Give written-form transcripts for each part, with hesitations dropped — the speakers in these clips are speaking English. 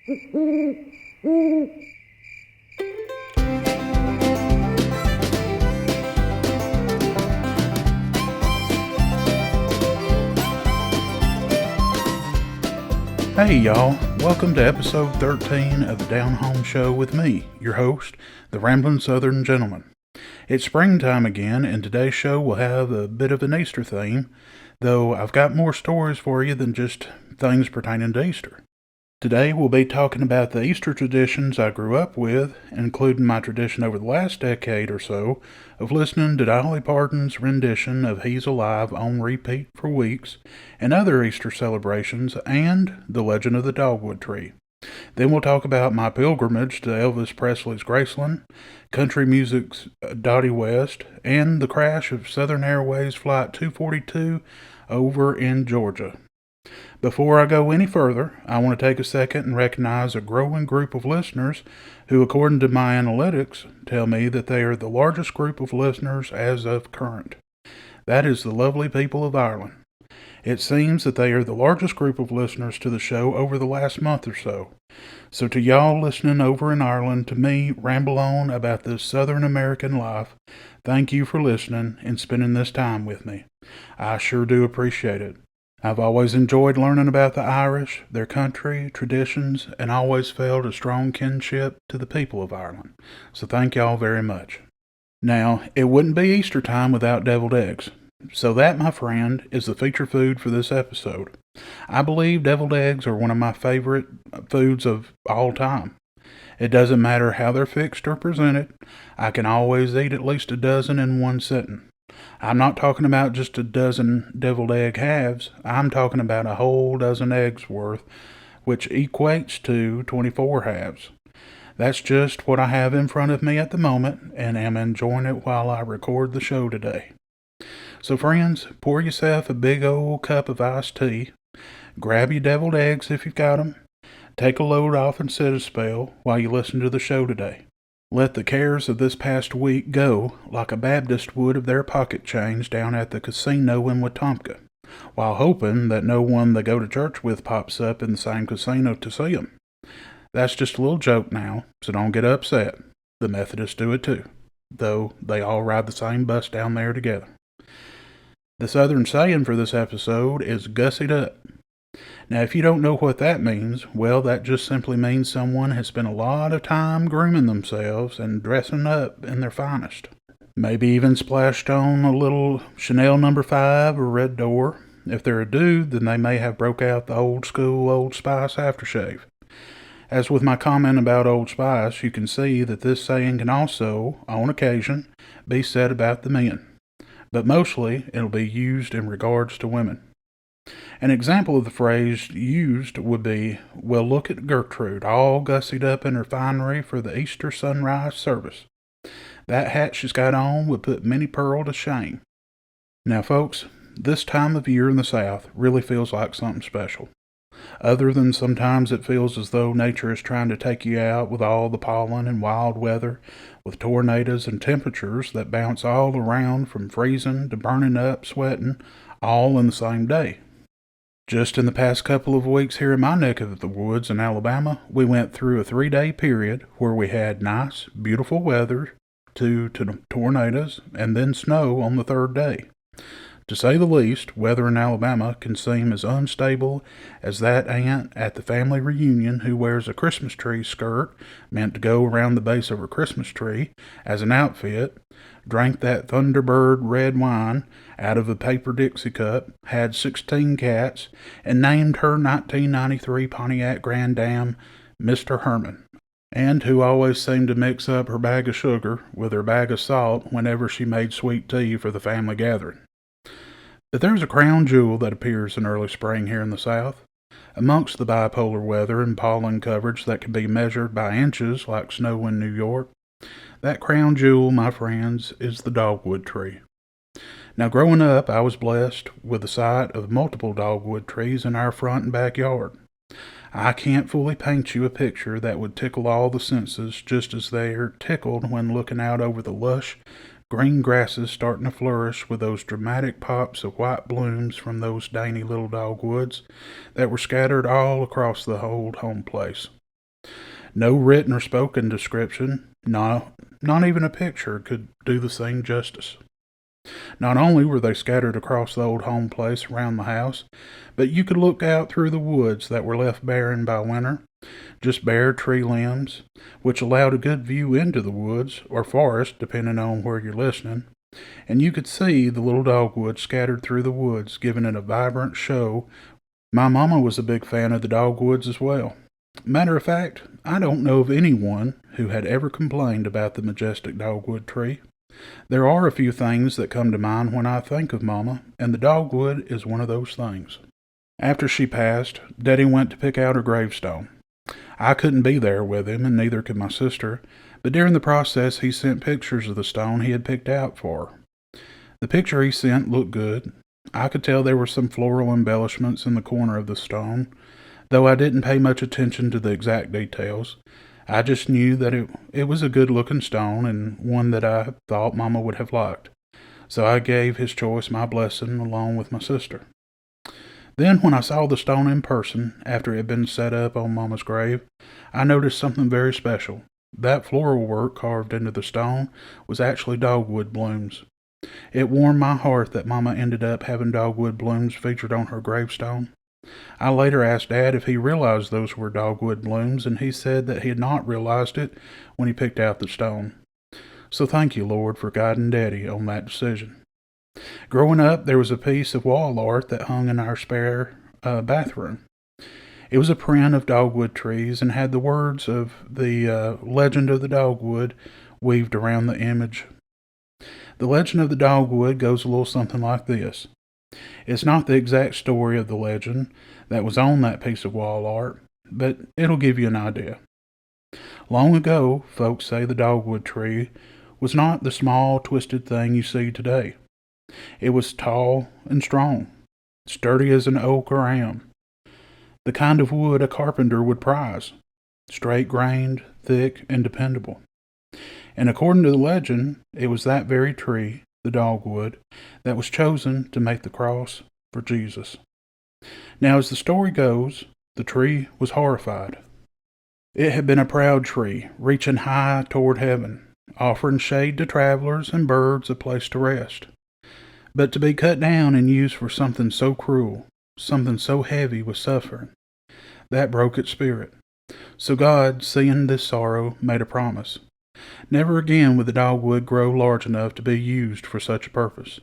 Hey y'all, welcome to episode 13 of the Down Home Show with me, your host, the Ramblin' Southern Gentleman. It's springtime again, and today's show will have a bit of an Easter theme, though I've got more stories for you than just things pertaining to Easter. Today we'll be talking about the Easter traditions I grew up with, including my tradition over the last decade or so of listening to Dolly Parton's rendition of He's Alive on repeat for weeks, and other Easter celebrations, and the legend of the dogwood tree. Then we'll talk about my pilgrimage to Elvis Presley's Graceland, country music's Dottie West, and the crash of Southern Airways Flight 242 over in Georgia. Before I go any further, I want to take a second and recognize a growing group of listeners who, according to my analytics, tell me that they are the largest group of listeners as of current. That is the lovely people of Ireland. It seems that they are the largest group of listeners to the show over the last month or so. So to y'all listening over in Ireland, to me, ramble on about this Southern American life, thank you for listening and spending this time with me. I sure do appreciate it. I've always enjoyed learning about the Irish, their country, traditions, and always felt a strong kinship to the people of Ireland. So thank y'all very much. Now, it wouldn't be Easter time without deviled eggs. So that, my friend, is the feature food for this episode. I believe deviled eggs are one of my favorite foods of all time. It doesn't matter how they're fixed or presented, I can always eat at least a dozen in one sitting. I'm not talking about just a dozen deviled egg halves. I'm talking about a whole dozen eggs worth, which equates to 24 halves. That's just what I have in front of me at the moment, and am enjoying it while I record the show today. So friends, pour yourself a big old cup of iced tea, grab your deviled eggs if you've got them, take a load off and sit a spell while you listen to the show today. Let the cares of this past week go like a Baptist would of their pocket change down at the casino in Wetumpka, while hoping that no one they go to church with pops up in the same casino to see them. That's just a little joke now, so don't get upset. The Methodists do it too, though they all ride the same bus down there together. The Southern saying for this episode is gussied up. Now, if you don't know what that means, well, that just simply means someone has spent a lot of time grooming themselves and dressing up in their finest. Maybe even splashed on a little Chanel No. 5 or Red Door. If they're a dude, then they may have broke out the old school Old Spice aftershave. As with my comment about Old Spice, you can see that this saying can also, on occasion, be said about the men. But mostly, it'll be used in regards to women. An example of the phrase used would be, well, look at Gertrude, all gussied up in her finery for the Easter sunrise service. That hat she's got on would put Minnie Pearl to shame. Now, folks, this time of year in the South really feels like something special. Other than sometimes it feels as though nature is trying to take you out with all the pollen and wild weather, with tornadoes and temperatures that bounce all around from freezing to burning up, sweating, all in the same day. Just in the past couple of weeks here in my neck of the woods in Alabama, we went through a 3-day period where we had nice, beautiful weather to tornadoes and then snow on the 3rd day. To say the least, weather in Alabama can seem as unstable as that aunt at the family reunion who wears a Christmas tree skirt meant to go around the base of her Christmas tree as an outfit, drank that Thunderbird red wine out of a paper Dixie cup, had 16 cats, and named her 1993 Pontiac Grand Dam Mr. Herman, and who always seemed to mix up her bag of sugar with her bag of salt whenever she made sweet tea for the family gathering. But there's a crown jewel that appears in early spring here in the South. Amongst the bipolar weather and pollen coverage that can be measured by inches like snow in New York, that crown jewel, my friends, is the dogwood tree. Now, growing up, I was blessed with the sight of multiple dogwood trees in our front and backyard. I can't fully paint you a picture that would tickle all the senses just as they are tickled when looking out over the lush, green grasses starting to flourish with those dramatic pops of white blooms from those dainty little dogwoods that were scattered all across the old home place. No written or spoken description, not even a picture, could do the scene justice. Not only were they scattered across the old home place around the house, but you could look out through the woods that were left barren by winter, just bare tree limbs, which allowed a good view into the woods, or forest, depending on where you're listening, and you could see the little dogwood scattered through the woods, giving it a vibrant show. My mama was a big fan of the dogwoods as well. Matter of fact, I don't know of anyone who had ever complained about the majestic dogwood tree. There are a few things that come to mind when I think of Mama, and the dogwood is one of those things. After she passed, Daddy went to pick out her gravestone. I couldn't be there with him, and neither could my sister, but during the process he sent pictures of the stone he had picked out for her. The picture he sent looked good. I could tell there were some floral embellishments in the corner of the stone, though I didn't pay much attention to the exact details. I just knew that it was a good-looking stone and one that I thought Mama would have liked. So I gave his choice my blessing along with my sister. Then when I saw the stone in person, after it had been set up on Mama's grave, I noticed something very special. That floral work carved into the stone was actually dogwood blooms. It warmed my heart that Mama ended up having dogwood blooms featured on her gravestone. I later asked Dad if he realized those were dogwood blooms, and he said that he had not realized it when he picked out the stone. So thank you, Lord, for guiding Daddy on that decision. Growing up, there was a piece of wall art that hung in our spare bathroom. It was a print of dogwood trees and had the words of the legend of the dogwood weaved around the image. The legend of the dogwood goes a little something like this. It's not the exact story of the legend that was on that piece of wall art, but it'll give you an idea. Long ago, folks say the dogwood tree was not the small, twisted thing you see today. It was tall and strong, sturdy as an oak or elm, the kind of wood a carpenter would prize, straight-grained, thick, and dependable. And according to the legend, it was that very tree, the dogwood, that was chosen to make the cross for Jesus. Now, as the story goes, the tree was horrified. It had been a proud tree, reaching high toward heaven, offering shade to travelers and birds a place to rest. But to be cut down and used for something so cruel, something so heavy with suffering, that broke its spirit. So God, seeing this sorrow, made a promise. Never again would the dogwood grow large enough to be used for such a purpose.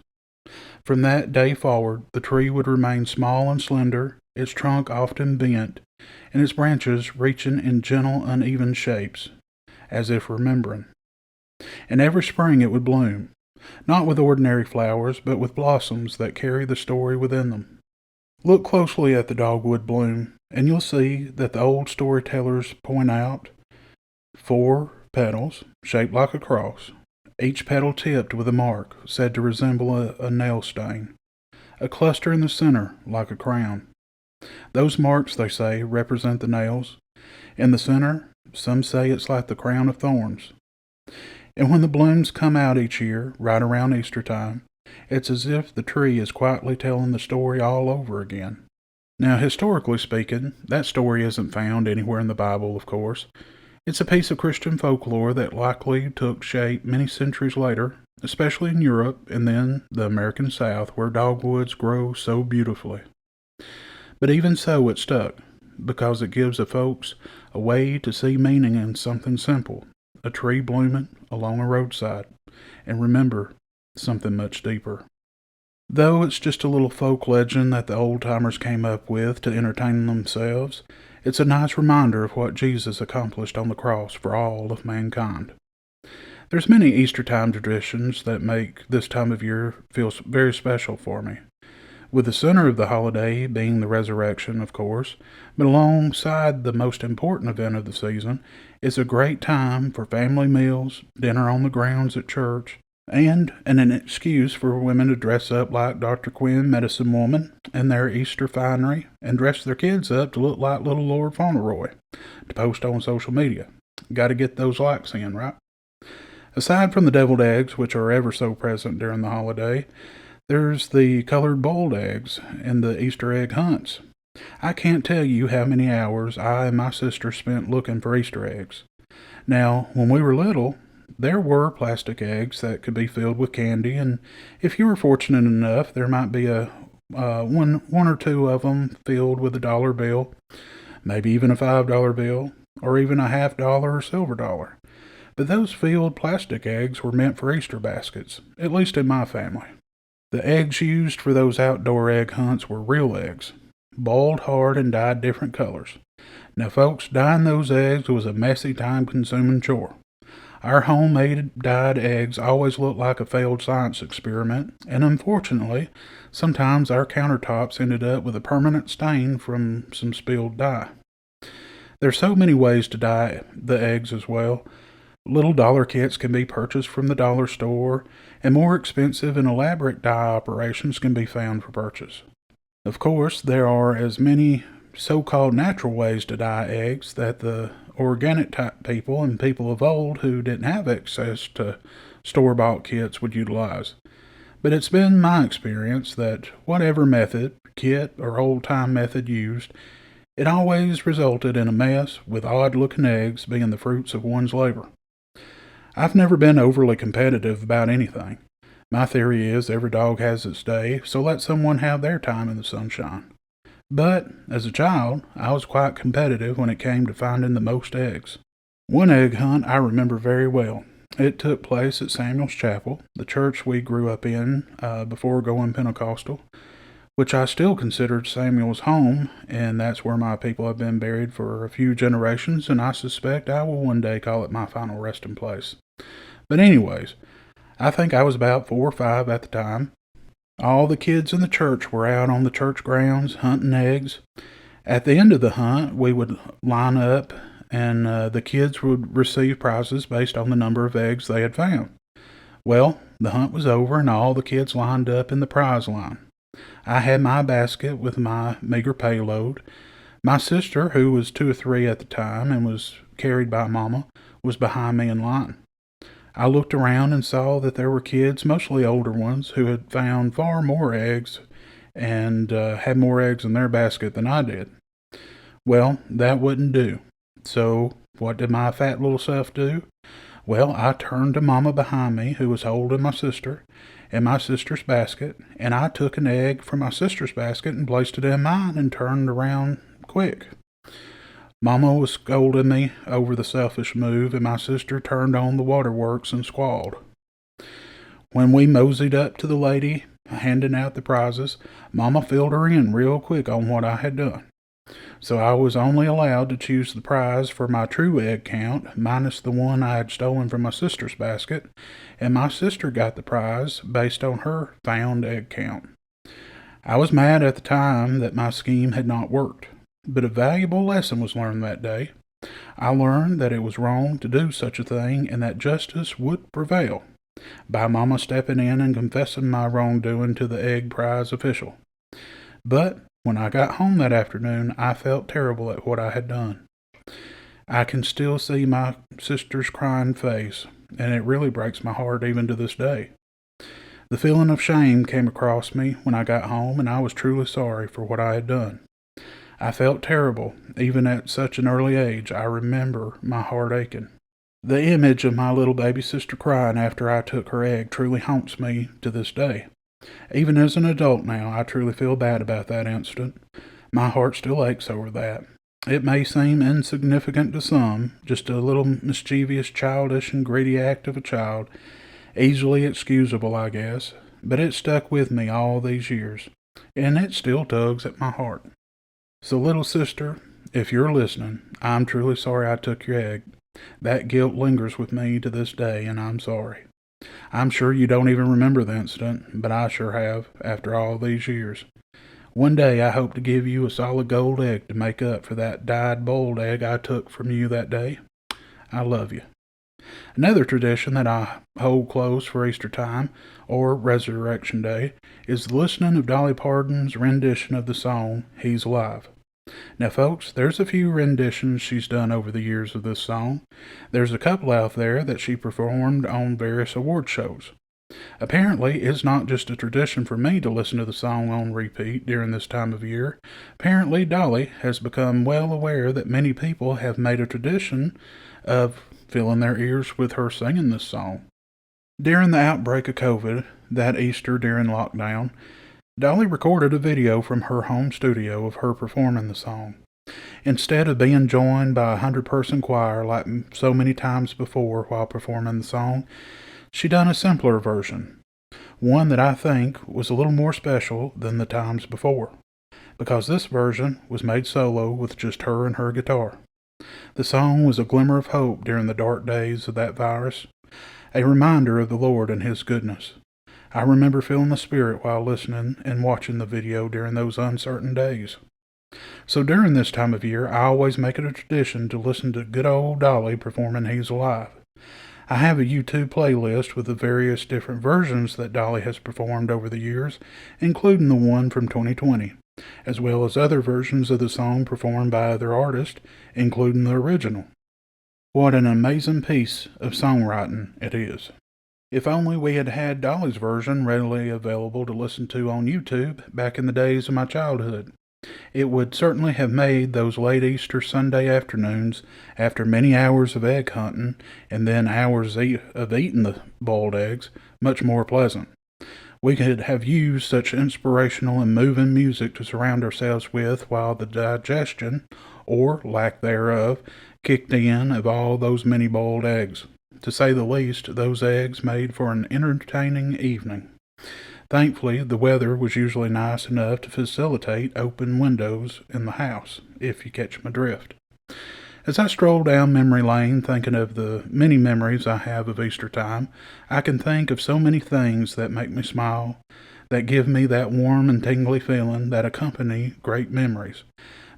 From that day forward, the tree would remain small and slender, its trunk often bent, and its branches reaching in gentle, uneven shapes, as if remembering. And every spring it would bloom, not with ordinary flowers, but with blossoms that carry the story within them. Look closely at the dogwood bloom, and you'll see that the old storytellers point out 4 petals, shaped like a cross, each petal tipped with a mark, said to resemble a nail stain, a cluster in the center, like a crown. Those marks, they say, represent the nails. In the center, some say it's like the crown of thorns. And when the blooms come out each year, right around Easter time, it's as if the tree is quietly telling the story all over again. Now, historically speaking, that story isn't found anywhere in the Bible, of course. It's a piece of Christian folklore that likely took shape many centuries later, especially in Europe and then the American South, where dogwoods grow so beautifully. But even so, it stuck, because it gives the folks a way to see meaning in something simple, a tree blooming along a roadside, and remember something much deeper. Though it's just a little folk legend that the old-timers came up with to entertain themselves, it's a nice reminder of what Jesus accomplished on the cross for all of mankind. There's many Easter-time traditions that make this time of year feel very special for me, with the center of the holiday being the resurrection, of course, but alongside the most important event of the season is a great time for family meals, dinner on the grounds at church, and an excuse for women to dress up like Dr. Quinn, Medicine Woman, in their Easter finery, and dress their kids up to look like little Lord Fauntleroy, to post on social media. Got to get those likes in, right? Aside from the deviled eggs, which are ever so present during the holiday, there's the colored boiled eggs and the Easter egg hunts. I can't tell you how many hours I and my sister spent looking for Easter eggs. Now, when we were little, there were plastic eggs that could be filled with candy, and if you were fortunate enough, there might be one or two of them filled with a dollar bill, maybe even a $5 bill, or even a half-dollar or silver dollar. But those filled plastic eggs were meant for Easter baskets, at least in my family. The eggs used for those outdoor egg hunts were real eggs, boiled hard and dyed different colors. Now, folks, dyeing those eggs was a messy, time-consuming chore. Our homemade dyed eggs always looked like a failed science experiment, and unfortunately, sometimes our countertops ended up with a permanent stain from some spilled dye. There's so many ways to dye the eggs as well. Little dollar kits can be purchased from the dollar store, and more expensive and elaborate dye operations can be found for purchase. Of course, there are as many so-called natural ways to dye eggs that the organic type people and people of old who didn't have access to store-bought kits would utilize. But it's been my experience that whatever method, kit, or old-time method used, it always resulted in a mess with odd-looking eggs being the fruits of one's labor. I've never been overly competitive about anything. My theory is every dog has its day, so let someone have their time in the sunshine. But, as a child, I was quite competitive when it came to finding the most eggs. One egg hunt I remember very well. It took place at Samuel's Chapel, the church we grew up in before going Pentecostal, which I still considered Samuel's home, and that's where my people have been buried for a few generations, and I suspect I will one day call it my final resting place. But anyways, I think I was about 4 or 5 at the time. All the kids in the church were out on the church grounds hunting eggs. At the end of the hunt, we would line up, and the kids would receive prizes based on the number of eggs they had found. Well, the hunt was over, and all the kids lined up in the prize line. I had my basket with my meager payload. My sister, who was 2 or 3 at the time and was carried by Mama, was behind me in line. I looked around and saw that there were kids, mostly older ones, who had found far more eggs and had more eggs in their basket than I did. Well, that wouldn't do. So what did my fat little self do? Well, I turned to Mama behind me, who was holding my sister and my sister's basket, and I took an egg from my sister's basket and placed it in mine and turned around quick. Mama was scolding me over the selfish move, and my sister turned on the waterworks and squalled. When we moseyed up to the lady handing out the prizes, Mama filled her in real quick on what I had done. So I was only allowed to choose the prize for my true egg count, minus the one I had stolen from my sister's basket, and my sister got the prize based on her found egg count. I was mad at the time that my scheme had not worked, but a valuable lesson was learned that day. I learned that it was wrong to do such a thing and that justice would prevail, by Mama stepping in and confessing my wrongdoing to the egg prize official. But when I got home that afternoon, I felt terrible at what I had done. I can still see my sister's crying face, and it really breaks my heart even to this day. The feeling of shame came across me when I got home, and I was truly sorry for what I had done. I felt terrible, even at such an early age. I remember my heart aching. The image of my little baby sister crying after I took her egg truly haunts me to this day. Even as an adult now, I truly feel bad about that incident. My heart still aches over that. It may seem insignificant to some, just a little mischievous, childish, and greedy act of a child, easily excusable, I guess, but it stuck with me all these years, and it still tugs at my heart. So, little sister, if you're listening, I'm truly sorry I took your egg. That guilt lingers with me to this day, and I'm sorry. I'm sure you don't even remember the incident, but I sure have, after all these years. One day I hope to give you a solid gold egg to make up for that dyed boiled egg I took from you that day. I love you. Another tradition that I hold close for Easter time, or Resurrection Day, is the listening of Dolly Parton's rendition of the song, He's Alive. Now, folks, there's a few renditions she's done over the years of this song. There's a couple out there that she performed on various award shows. Apparently, it's not just a tradition for me to listen to the song on repeat during this time of year. Apparently, Dolly has become well aware that many people have made a tradition of filling their ears with her singing this song. During the outbreak of COVID, that Easter during lockdown, Dolly recorded a video from her home studio of her performing the song. Instead of being joined by a 100-person choir like so many times before while performing the song, she done a simpler version, one that I think was a little more special than the times before, because this version was made solo with just her and her guitar. The song was a glimmer of hope during the dark days of that virus, a reminder of the Lord and His goodness. I remember feeling the Spirit while listening and watching the video during those uncertain days. So during this time of year, I always make it a tradition to listen to good old Dolly performing He's Alive. I have a YouTube playlist with the various different versions that Dolly has performed over the years, including the one from 2020, as well as other versions of the song performed by other artists, including the original. What an amazing piece of songwriting it is. If only we had had Dolly's version readily available to listen to on YouTube back in the days of my childhood. It would certainly have made those late Easter Sunday afternoons, after many hours of egg hunting and then hours of eating the boiled eggs, much more pleasant. We could have used such inspirational and moving music to surround ourselves with while the digestion, or lack thereof, kicked in of all those many boiled eggs. To say the least, those eggs made for an entertaining evening. Thankfully, the weather was usually nice enough to facilitate open windows in the house, if you catch my drift. As I stroll down memory lane thinking of the many memories I have of Easter time, I can think of so many things that make me smile, that give me that warm and tingly feeling that accompany great memories.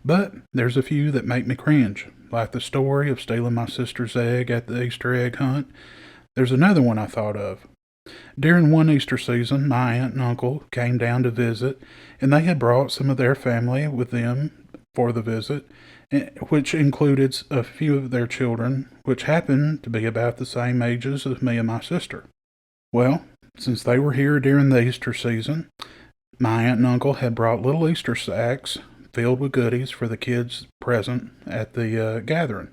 But there's a few that make me cringe, like the story of stealing my sister's egg at the Easter egg hunt. There's another one I thought of. During one Easter season, my aunt and uncle came down to visit, and they had brought some of their family with them for the visit, which included a few of their children, which happened to be about the same ages as me and my sister. Well, since they were here during the Easter season, my aunt and uncle had brought little Easter sacks filled with goodies for the kids present at the gathering.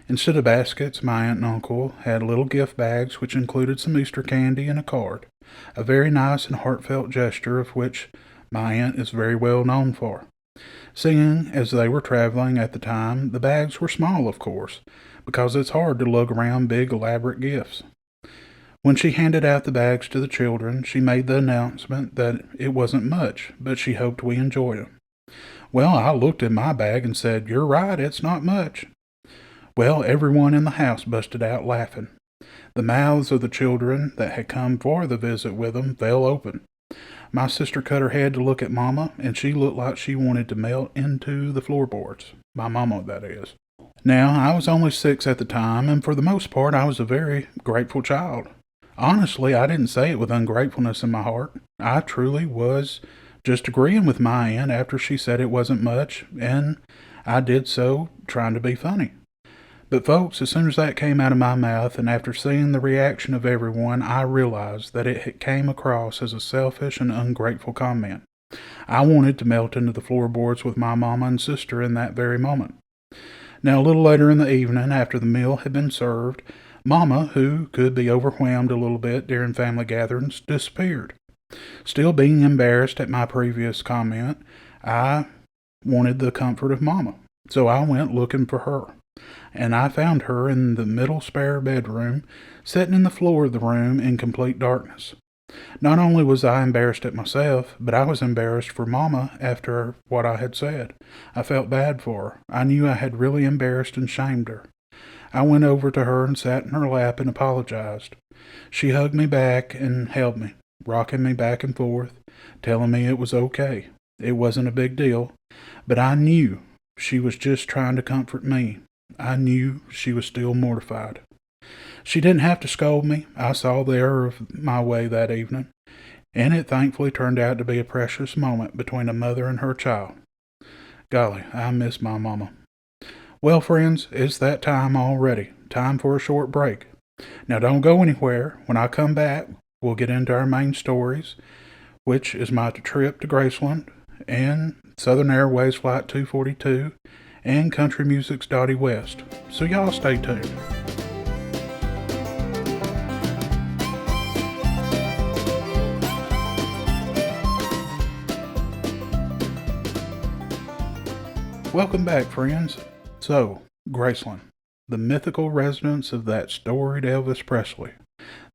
Instead of baskets, my aunt and uncle had little gift bags which included some Easter candy and a card, a very nice and heartfelt gesture of which my aunt is very well known for. Seeing as they were traveling at the time, the bags were small, of course, because it's hard to lug around big elaborate gifts. When she handed out the bags to the children, she made the announcement that it wasn't much, but she hoped we enjoyed them. Well, I looked at my bag and said, "You're right, it's not much." Well, everyone in the house busted out laughing. The mouths of the children that had come for the visit with them fell open. My sister cut her head to look at Mama, and she looked like she wanted to melt into the floorboards. My Mama, that is. Now, I was only 6 at the time, and for the most part, I was a very grateful child. Honestly, I didn't say it with ungratefulness in my heart. I truly was just agreeing with my aunt after she said it wasn't much, and I did so trying to be funny. But folks, as soon as that came out of my mouth, and after seeing the reaction of everyone, I realized that it came across as a selfish and ungrateful comment. I wanted to melt into the floorboards with my mama and sister in that very moment. Now, a little later in the evening, after the meal had been served, Mama, who could be overwhelmed a little bit during family gatherings, disappeared. Still being embarrassed at my previous comment, I wanted the comfort of Mama, so I went looking for her. And I found her in the middle spare bedroom, sitting in the floor of the room in complete darkness. Not only was I embarrassed at myself, but I was embarrassed for Mama after what I had said. I felt bad for her. I knew I had really embarrassed and shamed her. I went over to her and sat in her lap and apologized. She hugged me back and held me, rocking me back and forth, telling me it was okay. It wasn't a big deal, but I knew she was just trying to comfort me. I knew she was still mortified. She didn't have to scold me. I saw the error of my way that evening, and it thankfully turned out to be a precious moment between a mother and her child. Golly, I miss my mama. Well, friends, it's that time already. Time for a short break. Now don't go anywhere. When I come back, we'll get into our main stories, which is my trip to Graceland, and Southern Airways Flight 242, and country music's Dottie West. So y'all stay tuned. Welcome back, friends. So, Graceland, the mythical residence of that storied Elvis Presley,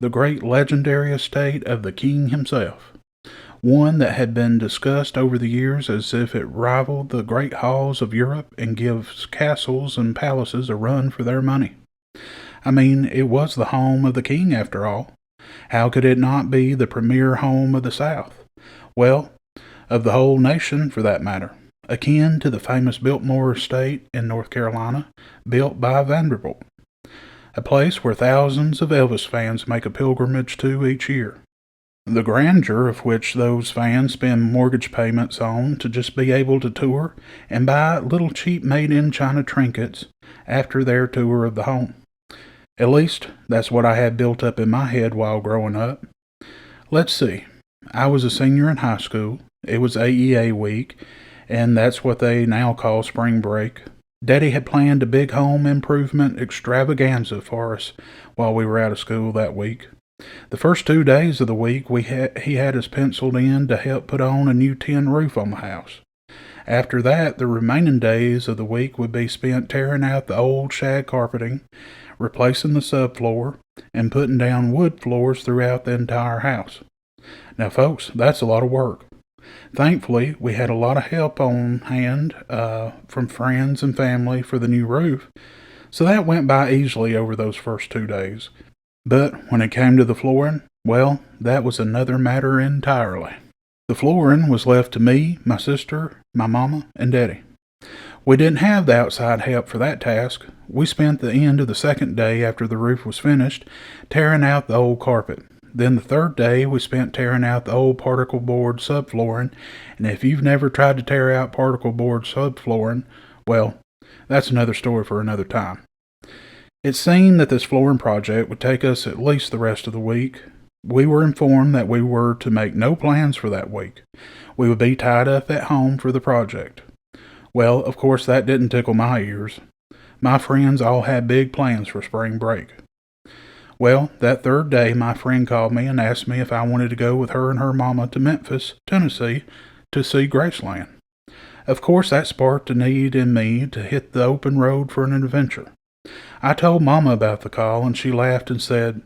the great legendary estate of the king himself, one that had been discussed over the years as if it rivaled the great halls of Europe and gives castles and palaces a run for their money. I mean, it was the home of the king after all. How could it not be the premier home of the South? Well, of the whole nation for that matter. Akin to the famous Biltmore Estate in North Carolina, built by Vanderbilt, a place where thousands of Elvis fans make a pilgrimage to each year. The grandeur of which those fans spend mortgage payments on to just be able to tour and buy little cheap made-in-China trinkets after their tour of the home. At least, that's what I had built up in my head while growing up. Let's see. I was a senior in high school. It was AEA week, and that's what they now call spring break. Daddy had planned a big home improvement extravaganza for us while we were out of school that week. The first 2 days of the week, he had us penciled in to help put on a new tin roof on the house. After that, the remaining days of the week would be spent tearing out the old shag carpeting, replacing the subfloor, and putting down wood floors throughout the entire house. Now, folks, that's a lot of work. Thankfully, we had a lot of help on hand from friends and family for the new roof, so that went by easily over those first 2 days. But when it came to the flooring, well, that was another matter entirely. The flooring was left to me, my sister, my mama, and Daddy. We didn't have the outside help for that task. We spent the end of the second day after the roof was finished tearing out the old carpet. Then the third day, we spent tearing out the old particle board subflooring, and if you've never tried to tear out particle board subflooring, well, that's another story for another time. It seemed that this flooring project would take us at least the rest of the week. We were informed that we were to make no plans for that week. We would be tied up at home for the project. Well, of course, that didn't tickle my ears. My friends all had big plans for spring break. Well, that third day, my friend called me and asked me if I wanted to go with her and her mama to Memphis, Tennessee, to see Graceland. Of course, that sparked a need in me to hit the open road for an adventure. I told Mama about the call, and she laughed and said,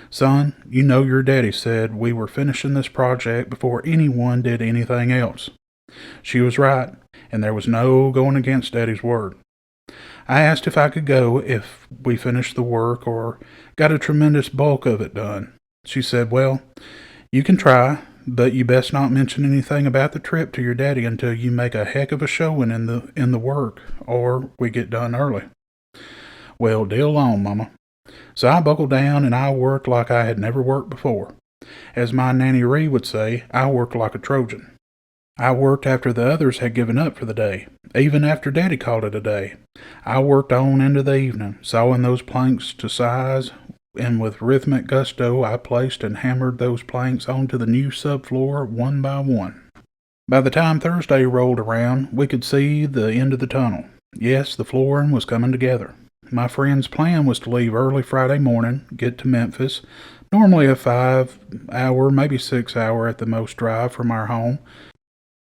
"Son, you know your daddy said we were finishing this project before anyone did anything else." She was right, and there was no going against Daddy's word. I asked if I could go if we finished the work or got a tremendous bulk of it done. She said, "Well, you can try, but you best not mention anything about the trip to your daddy until you make a heck of a showing in the work, or we get done early." Well, deal on, Mama. So I buckled down and I worked like I had never worked before. As my Nanny Ree would say, I worked like a Trojan. I worked after the others had given up for the day, even after Daddy called it a day. I worked on into the evening, sawing those planks to size, and with rhythmic gusto I placed and hammered those planks onto the new subfloor one by one. By the time Thursday rolled around, we could see the end of the tunnel. Yes, the flooring was coming together. My friend's plan was to leave early Friday morning, get to Memphis, normally a 5-hour, maybe 6-hour at the most drive from our home,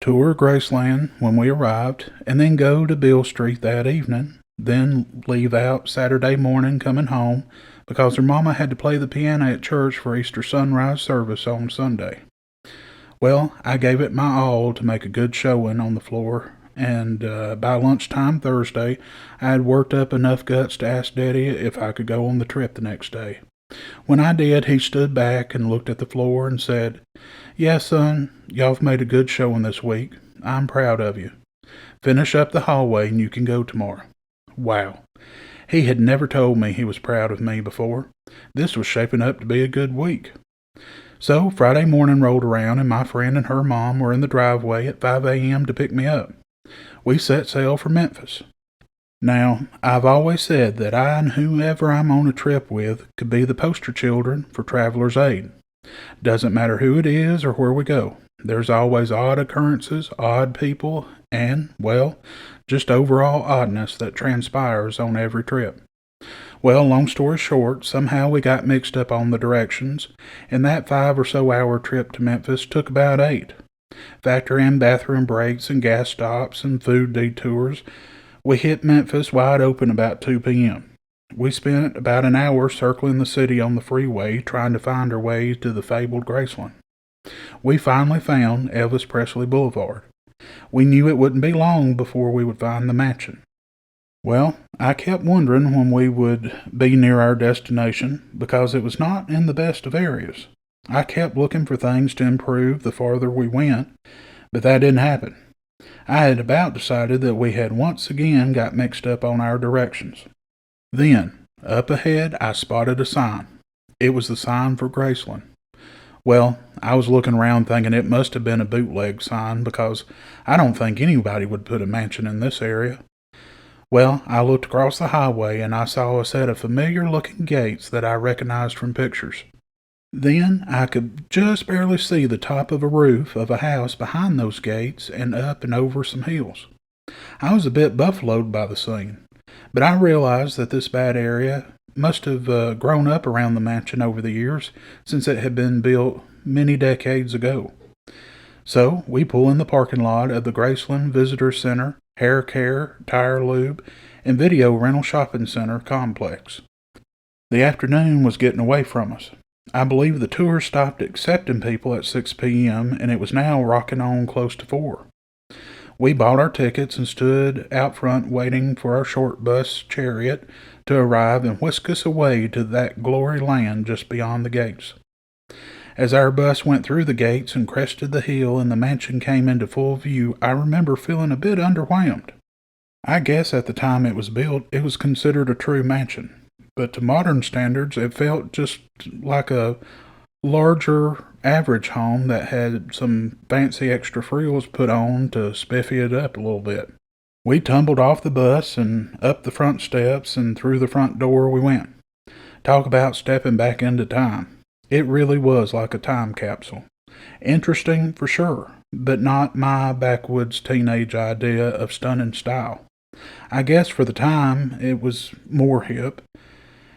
tour Graceland when we arrived, and then go to Beale Street that evening, then leave out Saturday morning coming home because her mama had to play the piano at church for Easter sunrise service on Sunday. Well, I gave it my all to make a good showing on the floor, and by lunchtime Thursday, I had worked up enough guts to ask Daddy if I could go on the trip the next day. When I did, he stood back and looked at the floor and said, "Yeah, son, y'all've made a good showing this week. I'm proud of you. Finish up the hallway and you can go tomorrow." Wow. He had never told me he was proud of me before. This was shaping up to be a good week. So Friday morning rolled around and my friend and her mom were in the driveway at 5 a.m. to pick me up. We set sail for Memphis. Now, I've always said that I and whoever I'm on a trip with could be the poster children for Traveler's Aid. Doesn't matter who it is or where we go. There's always odd occurrences, odd people, and, well, just overall oddness that transpires on every trip. Well, long story short, somehow we got mixed up on the directions, and that 5 or so hour trip to Memphis took about 8. Factor in bathroom breaks and gas stops and food detours, we hit Memphis wide open about 2 p.m. We spent about an hour circling the city on the freeway trying to find our way to the fabled Graceland. We finally found Elvis Presley Boulevard. We knew it wouldn't be long before we would find the mansion. Well, I kept wondering when we would be near our destination because it was not in the best of areas. I kept looking for things to improve the farther we went, but that didn't happen. I had about decided that we had once again got mixed up on our directions. Then, up ahead, I spotted a sign. It was the sign for Graceland. Well, I was looking around thinking it must have been a bootleg sign because I don't think anybody would put a mansion in this area. Well, I looked across the highway and I saw a set of familiar-looking gates that I recognized from pictures. Then I could just barely see the top of a roof of a house behind those gates and up and over some hills. I was a bit buffaloed by the scene, but I realized that this bad area must have grown up around the mansion over the years since it had been built many decades ago. So we pull in the parking lot of the Graceland Visitor Center, Hair Care, Tire Lube, and Video Rental Shopping Center complex. The afternoon was getting away from us. I believe the tour stopped accepting people at 6 p.m. and it was now rocking on close to 4. We bought our tickets and stood out front waiting for our short bus chariot to arrive and whisk us away to that glory land just beyond the gates. As our bus went through the gates and crested the hill and the mansion came into full view, I remember feeling a bit underwhelmed. I guess at the time it was built, it was considered a true mansion, but to modern standards, it felt just like a larger average home that had some fancy extra frills put on to spiffy it up a little bit. We tumbled off the bus and up the front steps and through the front door we went. Talk about stepping back into time. It really was like a time capsule. Interesting for sure, but not my backwoods teenage idea of stunning style. I guess for the time it was more hip.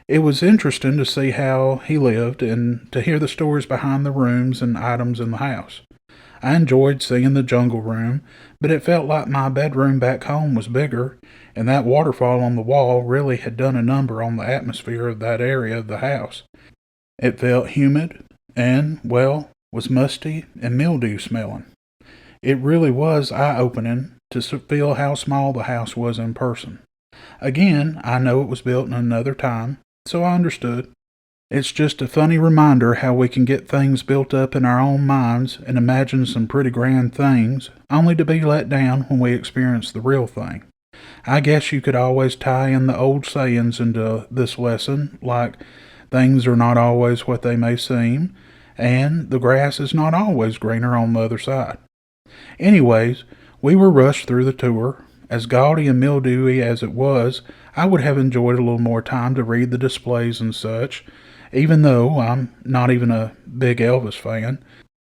It was interesting to see how he lived and to hear the stories behind the rooms and items in the house. I enjoyed seeing the jungle room, but it felt like my bedroom back home was bigger, and that waterfall on the wall really had done a number on the atmosphere of that area of the house. It felt humid and, well, was musty and mildew smelling. It really was eye-opening to feel how small the house was in person. Again, I know it was built in another time, so I understood. It's just a funny reminder how we can get things built up in our own minds and imagine some pretty grand things, only to be let down when we experience the real thing. I guess you could always tie in the old sayings into this lesson, like, things are not always what they may seem, and the grass is not always greener on the other side. Anyways, we were rushed through the tour. As gaudy and mildewy as it was, I would have enjoyed a little more time to read the displays and such, even though I'm not even a big Elvis fan.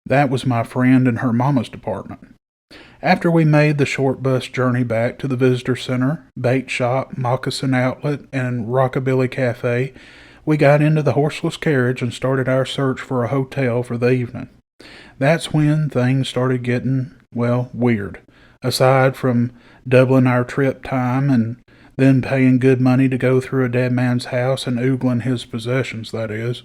That was my friend and her mama's department. After we made the short bus journey back to the visitor center, bait shop, moccasin outlet, and rockabilly cafe, we got into the horseless carriage and started our search for a hotel for the evening. That's when things started getting, well, weird. Aside from doubling our trip time and then paying good money to go through a dead man's house and oogling his possessions, that is.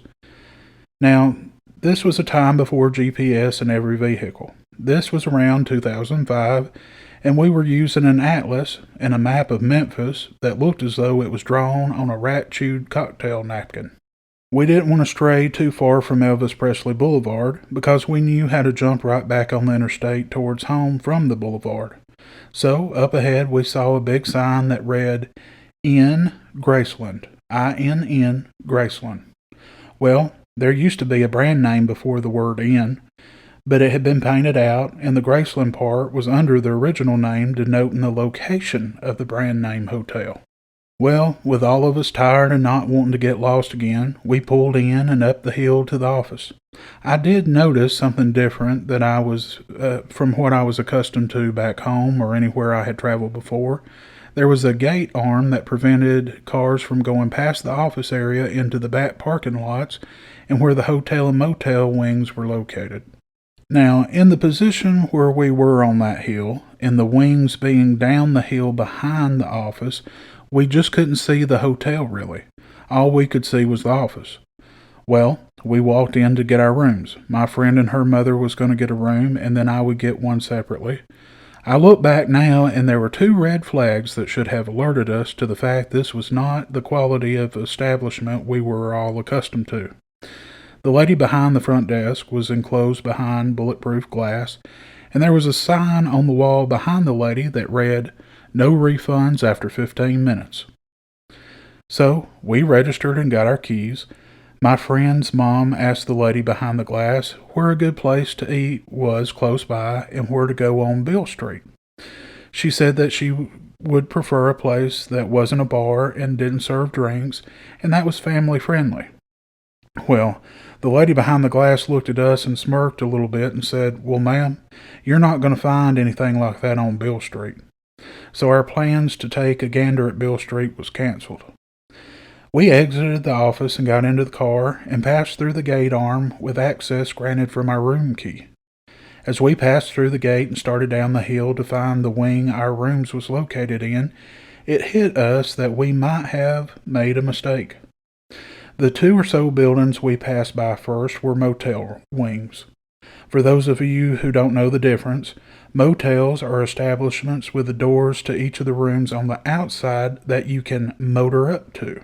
Now, this was a time before GPS in every vehicle. This was around 2005, and we were using an atlas and a map of Memphis that looked as though it was drawn on a rat-chewed cocktail napkin. We didn't want to stray too far from Elvis Presley Boulevard because we knew how to jump right back on the interstate towards home from the boulevard. So, up ahead we saw a big sign that read, "In Graceland." I-N-N, Graceland. Well, there used to be a brand name before the word "in," but it had been painted out, and the Graceland part was under the original name denoting the location of the brand name hotel. Well, with all of us tired and not wanting to get lost again, we pulled in and up the hill to the office. I did notice something different that I was from what I was accustomed to back home or anywhere I had traveled before. There was a gate arm that prevented cars from going past the office area into the back parking lots and where the hotel and motel wings were located. Now, in the position where we were on that hill, and the wings being down the hill behind the office, we just couldn't see the hotel really. All we could see was the office. Well, we walked in to get our rooms. My friend and her mother was going to get a room, and then I would get one separately. I look back now, and there were two red flags that should have alerted us to the fact this was not the quality of establishment we were all accustomed to. The lady behind the front desk was enclosed behind bulletproof glass, and there was a sign on the wall behind the lady that read, "No refunds after 15 minutes." So we registered and got our keys. My friend's mom asked the lady behind the glass where a good place to eat was close by and where to go on Bill Street. She said that she would prefer a place that wasn't a bar and didn't serve drinks, and that was family friendly. Well, the lady behind the glass looked at us and smirked a little bit and said, "Well, ma'am, you're not going to find anything like that on Bill Street." So our plans to take a gander at Bill Street was canceled. We exited the office and got into the car and passed through the gate arm with access granted from our room key. As we passed through the gate and started down the hill to find the wing our rooms was located in, it hit us that we might have made a mistake. The two or so buildings we passed by first were motel wings. For those of you who don't know the difference, motels are establishments with the doors to each of the rooms on the outside that you can motor up to.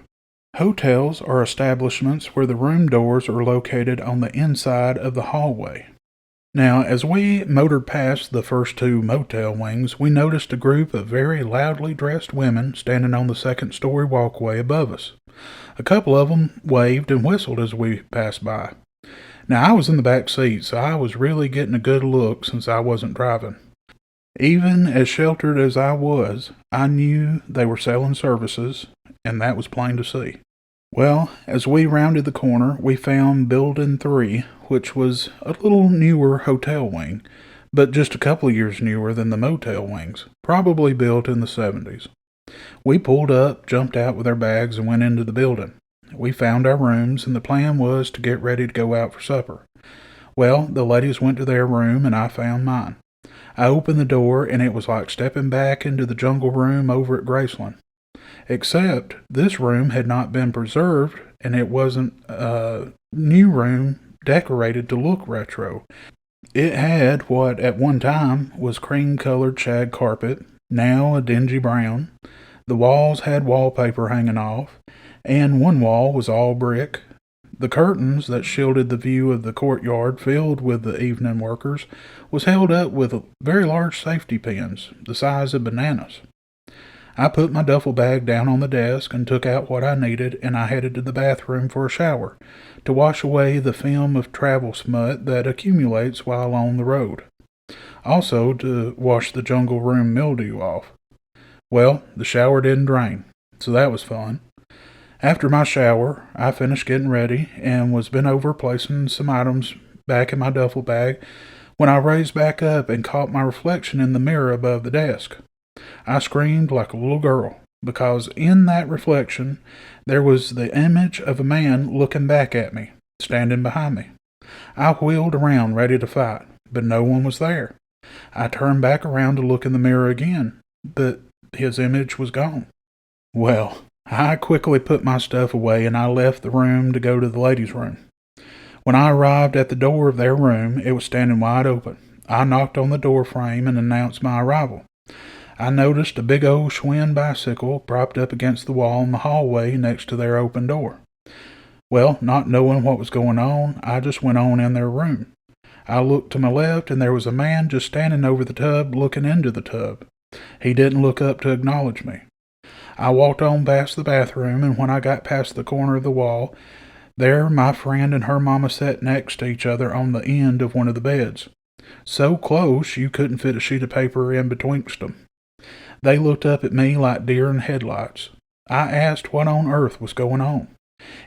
Hotels are establishments where the room doors are located on the inside of the hallway. Now, as we motored past the first two motel wings, we noticed a group of very loudly dressed women standing on the second-story walkway above us. A couple of them waved and whistled as we passed by. Now, I was in the back seat, so I was really getting a good look since I wasn't driving. Even as sheltered as I was, I knew they were selling services, and that was plain to see. Well, as we rounded the corner, we found Building 3, which was a little newer hotel wing, but just a couple of years newer than the motel wings, probably built in the 70s. We pulled up, jumped out with our bags, and went into the building. We found our rooms, and the plan was to get ready to go out for supper. Well, the ladies went to their room, and I found mine. I opened the door, and it was like stepping back into the jungle room over at Graceland. Except this room had not been preserved, and it wasn't a new room decorated to look retro. It had what at one time was cream-colored shag carpet, now a dingy brown. The walls had wallpaper hanging off, and one wall was all brick. The curtains that shielded the view of the courtyard filled with the evening workers was held up with very large safety pins, the size of bananas. I put my duffel bag down on the desk and took out what I needed, and I headed to the bathroom for a shower to wash away the film of travel smut that accumulates while on the road. Also to wash the jungle room mildew off. Well, the shower didn't drain, so that was fun. After my shower, I finished getting ready and was bent over placing some items back in my duffel bag when I raised back up and caught my reflection in the mirror above the desk. I screamed like a little girl, because in that reflection there was the image of a man looking back at me, standing behind me. I wheeled around ready to fight, but no one was there. I turned back around to look in the mirror again, but his image was gone. Well, I quickly put my stuff away and I left the room to go to the ladies' room. When I arrived at the door of their room, it was standing wide open. I knocked on the door frame and announced my arrival. I noticed a big old Schwinn bicycle propped up against the wall in the hallway next to their open door. Well, not knowing what was going on, I just went on in their room. I looked to my left, and there was a man just standing over the tub looking into the tub. He didn't look up to acknowledge me. I walked on past the bathroom, and when I got past the corner of the wall, there my friend and her mama sat next to each other on the end of one of the beds. So close you couldn't fit a sheet of paper in betwixt them. They looked up at me like deer in headlights. I asked what on earth was going on.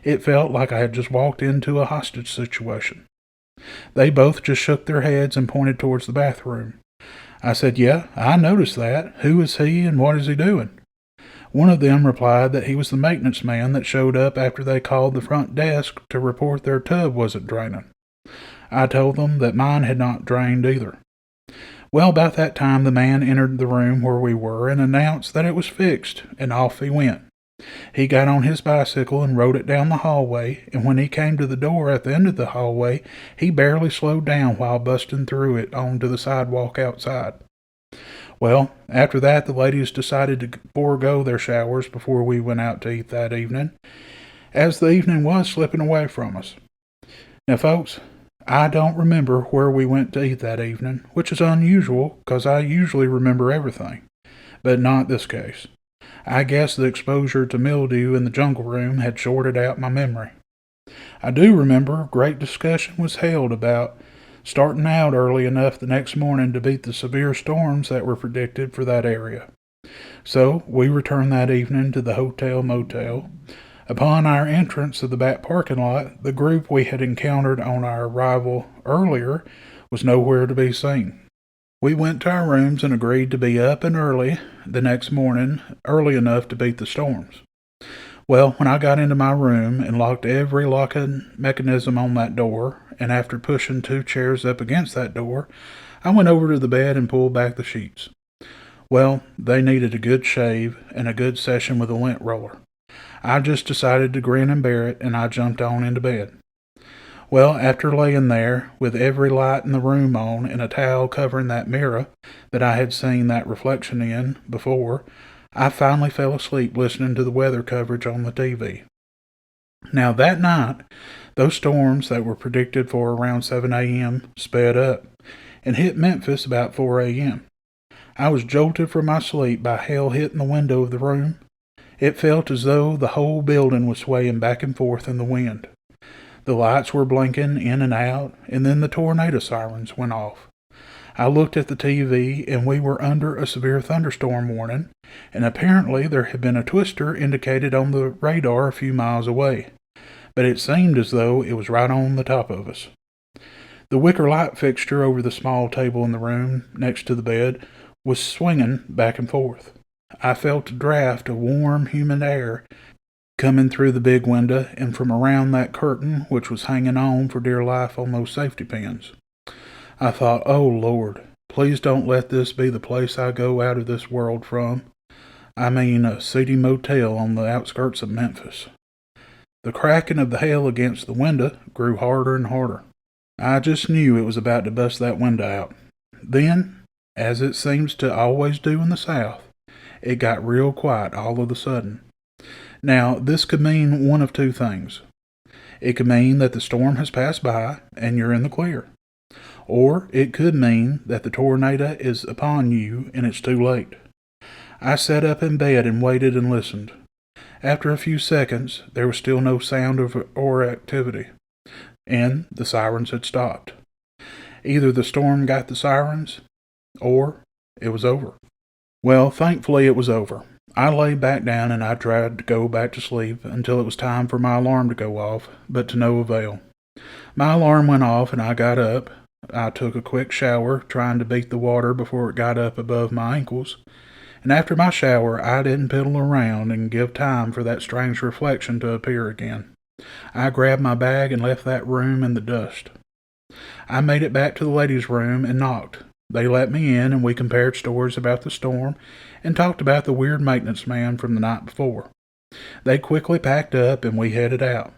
It felt like I had just walked into a hostage situation. They both just shook their heads and pointed towards the bathroom. I said, "Yeah, I noticed that. Who is he and what is he doing?" One of them replied that he was the maintenance man that showed up after they called the front desk to report their tub wasn't draining. I told them that mine had not drained either. Well, about that time the man entered the room where we were and announced that it was fixed, and off he went. He got on his bicycle and rode it down the hallway, and when he came to the door at the end of the hallway, he barely slowed down while busting through it onto the sidewalk outside. Well, after that, the ladies decided to forego their showers before we went out to eat that evening, as the evening was slipping away from us. Now, folks, I don't remember where we went to eat that evening, which is unusual because I usually remember everything, but not this case. I guess the exposure to mildew in the jungle room had shorted out my memory. I do remember a great discussion was held about starting out early enough the next morning to beat the severe storms that were predicted for that area. So we returned that evening to the hotel motel. Upon our entrance to the back parking lot, the group we had encountered on our arrival earlier was nowhere to be seen. We went to our rooms and agreed to be up and early the next morning, early enough to beat the storms. Well, when I got into my room and locked every locking mechanism on that door, and after pushing 2 chairs up against that door, I went over to the bed and pulled back the sheets. Well, they needed a good shave and a good session with a lint roller. I just decided to grin and bear it, and I jumped on into bed. Well, after laying there, with every light in the room on and a towel covering that mirror that I had seen that reflection in before, I finally fell asleep listening to the weather coverage on the TV. Now, that night, those storms that were predicted for around 7 a.m. sped up and hit Memphis about 4 a.m. I was jolted from my sleep by hail hitting the window of the room. It felt as though the whole building was swaying back and forth in the wind. The lights were blinking in and out, and then the tornado sirens went off. I looked at the TV, and we were under a severe thunderstorm warning, and apparently there had been a twister indicated on the radar a few miles away, but it seemed as though it was right on the top of us. The wicker light fixture over the small table in the room next to the bed was swinging back and forth. I felt a draft of warm, humid air coming through the big window and from around that curtain which was hanging on for dear life on those safety pins. I thought, "Oh, Lord, please don't let this be the place I go out of this world from. I mean a seedy motel on the outskirts of Memphis." The cracking of the hail against the window grew harder and harder. I just knew it was about to bust that window out. Then, as it seems to always do in the South, it got real quiet all of a sudden. Now, this could mean one of two things. It could mean that the storm has passed by and you're in the clear. Or it could mean that the tornado is upon you and it's too late. I sat up in bed and waited and listened. After a few seconds, there was still no sound or activity, and the sirens had stopped. Either the storm got the sirens, or it was over. Well, thankfully it was over. I lay back down and I tried to go back to sleep until it was time for my alarm to go off, but to no avail. My alarm went off and I got up. I took a quick shower, trying to beat the water before it got up above my ankles. And after my shower, I didn't piddle around and give time for that strange reflection to appear again. I grabbed my bag and left that room in the dust. I made it back to the ladies' room and knocked. They let me in, and we compared stories about the storm and talked about the weird maintenance man from the night before. They quickly packed up, and we headed out.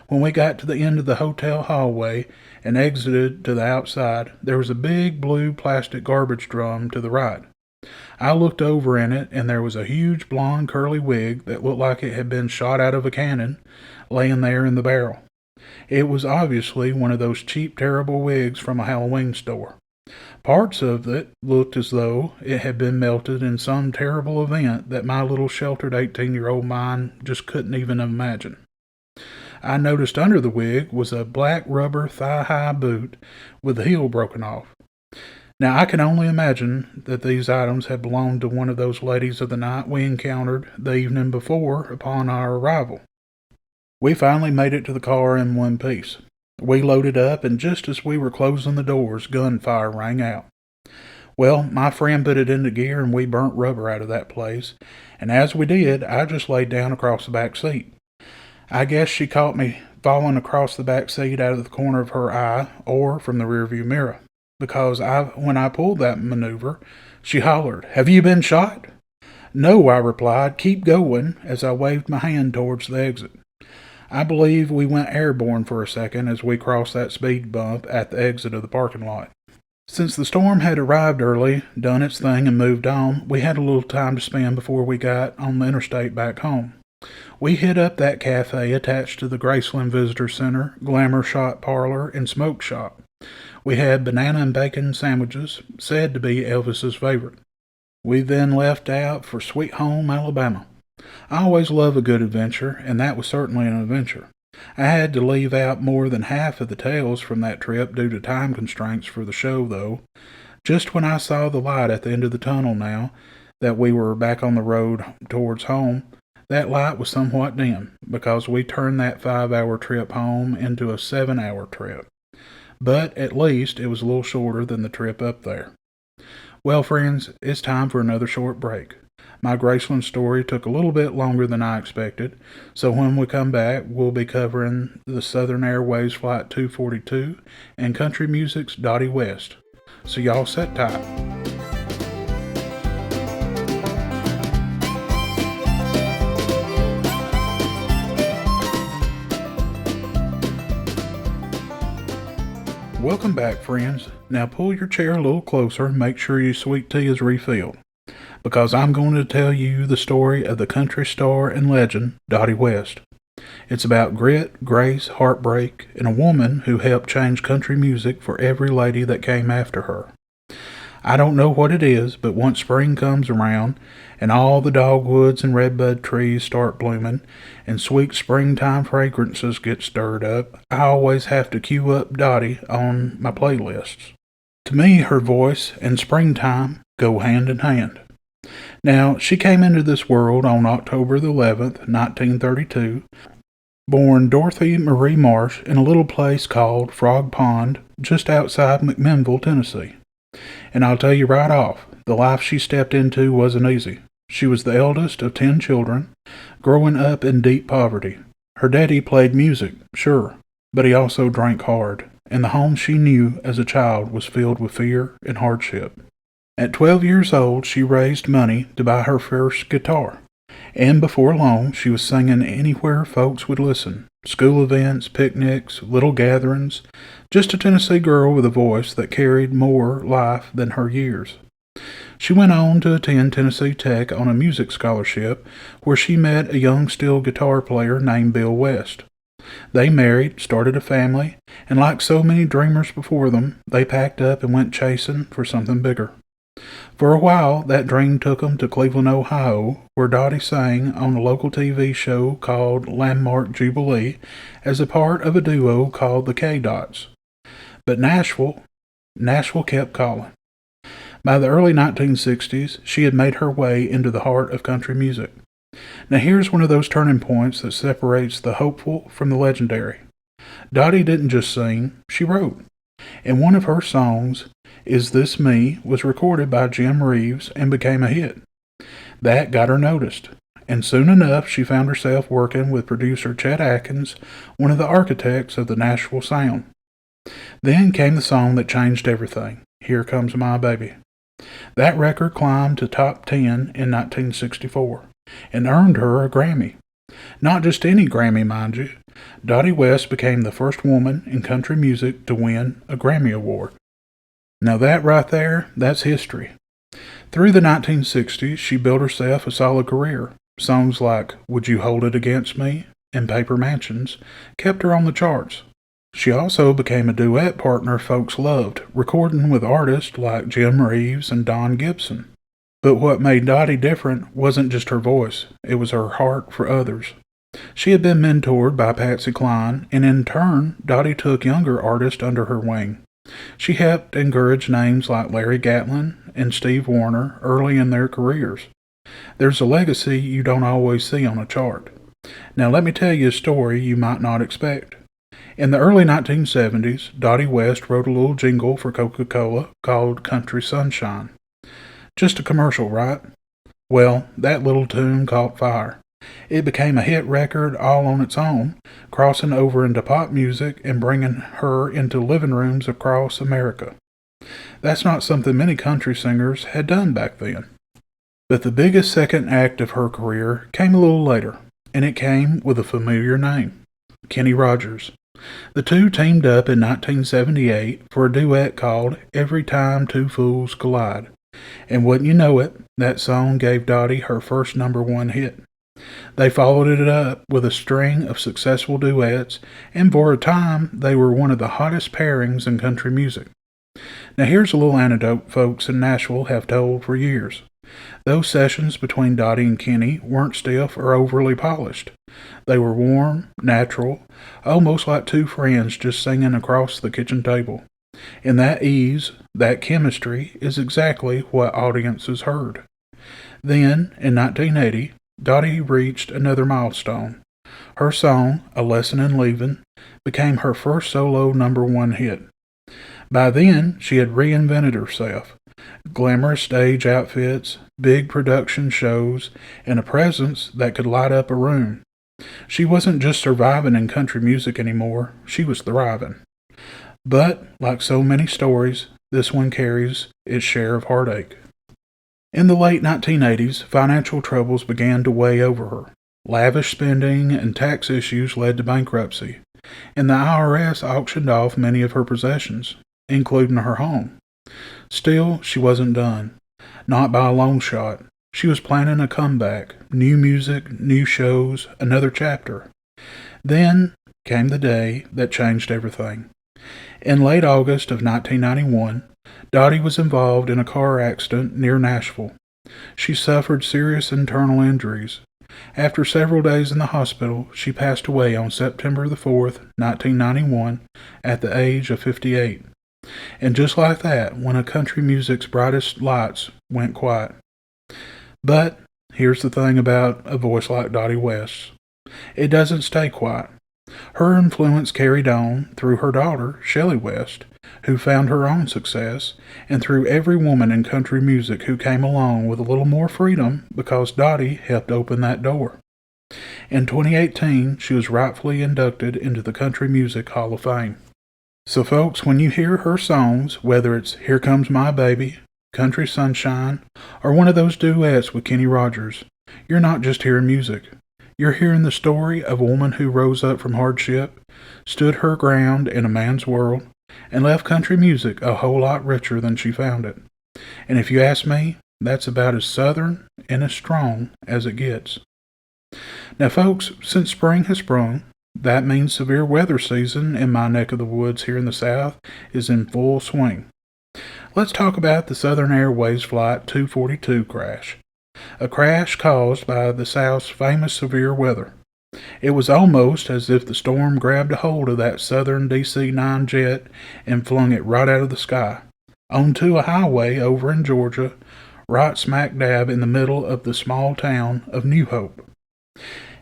When we got to the end of the hotel hallway and exited to the outside, there was a big blue plastic garbage drum to the right. I looked over in it, and there was a huge blonde curly wig that looked like it had been shot out of a cannon, laying there in the barrel. It was obviously one of those cheap, terrible wigs from a Halloween store. Parts of it looked as though it had been melted in some terrible event that my little sheltered 18-year-old mind just couldn't even imagine. I noticed under the wig was a black rubber thigh-high boot with the heel broken off. Now, I can only imagine that these items had belonged to one of those ladies of the night we encountered the evening before upon our arrival. We finally made it to the car in one piece. We loaded up, and just as we were closing the doors, gunfire rang out. Well, my friend put it into gear, and we burnt rubber out of that place, and as we did, I just laid down across the back seat. I guess she caught me falling across the back seat out of the corner of her eye or from the rearview mirror, because when I pulled that maneuver, she hollered, "Have you been shot?" "No," I replied. "Keep going," as I waved my hand towards the exit. I believe we went airborne for a second as we crossed that speed bump at the exit of the parking lot. Since the storm had arrived early, done its thing, and moved on, we had a little time to spend before we got on the interstate back home. We hit up that cafe attached to the Graceland Visitor Center, glamour shot parlor, and smoke shop. We had banana and bacon sandwiches, said to be Elvis's favorite. We then left out for Sweet Home, Alabama. I always love a good adventure, and that was certainly an adventure. I had to leave out more than half of the tales from that trip due to time constraints for the show, though. Just when I saw the light at the end of the tunnel now, that we were back on the road towards home, that light was somewhat dim, because we turned that 5-hour trip home into a 7-hour trip. But at least it was a little shorter than the trip up there. Well, friends, it's time for another short break. My Graceland story took a little bit longer than I expected, so when we come back, we'll be covering the Southern Airways Flight 242 and country music's Dottie West. So y'all sit tight. Welcome back, friends. Now pull your chair a little closer and make sure your sweet tea is refilled, because I'm going to tell you the story of the country star and legend, Dottie West. It's about grit, grace, heartbreak, and a woman who helped change country music for every lady that came after her. I don't know what it is, but once spring comes around and all the dogwoods and redbud trees start blooming and sweet springtime fragrances get stirred up, I always have to cue up Dottie on my playlists. To me, her voice and springtime go hand in hand. Now, she came into this world on October the 11th, 1932, born Dorothy Marie Marsh in a little place called Frog Pond, just outside McMinnville, Tennessee. And I'll tell you right off, the life she stepped into wasn't easy. She was the eldest of 10 children, growing up in deep poverty. Her daddy played music, sure, but he also drank hard, and the home she knew as a child was filled with fear and hardship. At 12 years old, she raised money to buy her first guitar, and before long, she was singing anywhere folks would listen. School events, picnics, little gatherings, just a Tennessee girl with a voice that carried more life than her years. She went on to attend Tennessee Tech on a music scholarship, where she met a young steel guitar player named Bill West. They married, started a family, and like so many dreamers before them, they packed up and went chasing for something bigger. For a while, that dream took them to Cleveland, Ohio, where Dottie sang on a local TV show called Landmark Jubilee as a part of a duo called the K-Dots. But Nashville kept calling. By the early 1960s, she had made her way into the heart of country music. Now here's one of those turning points that separates the hopeful from the legendary. Dottie didn't just sing, she wrote. And one of her songs, Is This Me, was recorded by Jim Reeves and became a hit. That got her noticed, and soon enough she found herself working with producer Chet Atkins, one of the architects of the Nashville sound. Then came the song that changed everything, Here Comes My Baby. That record climbed to top 10 in 1964 and earned her a Grammy. Not just any Grammy, mind you. Dottie West became the first woman in country music to win a Grammy Award. Now that right there, that's history. Through the 1960s, she built herself a solid career. Songs like Would You Hold It Against Me and Paper Mansions kept her on the charts. She also became a duet partner folks loved, recording with artists like Jim Reeves and Don Gibson. But what made Dottie different wasn't just her voice, it was her heart for others. She had been mentored by Patsy Cline, and in turn, Dottie took younger artists under her wing. She helped encourage names like Larry Gatlin and Steve Wariner early in their careers. There's a legacy you don't always see on a chart. Now let me tell you a story you might not expect. In the early 1970s, Dottie West wrote a little jingle for Coca-Cola called Country Sunshine. Just a commercial, right? Well, that little tune caught fire. It became a hit record all on its own, crossing over into pop music and bringing her into living rooms across America. That's not something many country singers had done back then. But the biggest second act of her career came a little later, and it came with a familiar name, Kenny Rogers. The two teamed up in 1978 for a duet called Every Time Two Fools Collide. And wouldn't you know it, that song gave Dottie her first #1 hit. They followed it up with a string of successful duets, and for a time they were one of the hottest pairings in country music. Now here's a little anecdote folks in Nashville have told for years. Those sessions between Dottie and Kenny weren't stiff or overly polished. They were warm, natural, almost like two friends just singing across the kitchen table. And that ease, that chemistry, is exactly what audiences heard. Then, in 1980, Dottie reached another milestone. Her song, A Lesson in Leaving, became her first solo #1 hit. By then, she had reinvented herself. Glamorous stage outfits, big production shows, and a presence that could light up a room. She wasn't just surviving in country music anymore, she was thriving. But, like so many stories, this one carries its share of heartache. In the late 1980s, financial troubles began to weigh over her. Lavish spending and tax issues led to bankruptcy, and the IRS auctioned off many of her possessions, including her home. Still, she wasn't done. Not by a long shot. She was planning a comeback, new music, new shows, another chapter. Then came the day that changed everything. In late August of 1991, Dottie was involved in a car accident near Nashville. She suffered serious internal injuries. After several days in the hospital, she passed away on September the 4th, 1991, at the age of 58. And just like that, one of country music's brightest lights went quiet. But here's the thing about a voice like Dottie West's. It doesn't stay quiet. Her influence carried on through her daughter, Shelley West, who found her own success, and through every woman in country music who came along with a little more freedom because Dottie helped open that door. In 2018, she was rightfully inducted into the Country Music Hall of Fame. So folks, when you hear her songs, whether it's Here Comes My Baby, Country Sunshine, or one of those duets with Kenny Rogers, you're not just hearing music. You're hearing the story of a woman who rose up from hardship, stood her ground in a man's world, and left country music a whole lot richer than she found it. And if you ask me, that's about as southern and as strong as it gets. Now folks, since spring has sprung, that means severe weather season in my neck of the woods here in the South is in full swing. Let's talk about the Southern Airways Flight 242 crash. A crash caused by the South's famous severe weather. It was almost as if the storm grabbed a hold of that Southern DC-9 jet and flung it right out of the sky, onto a highway over in Georgia, right smack dab in the middle of the small town of New Hope.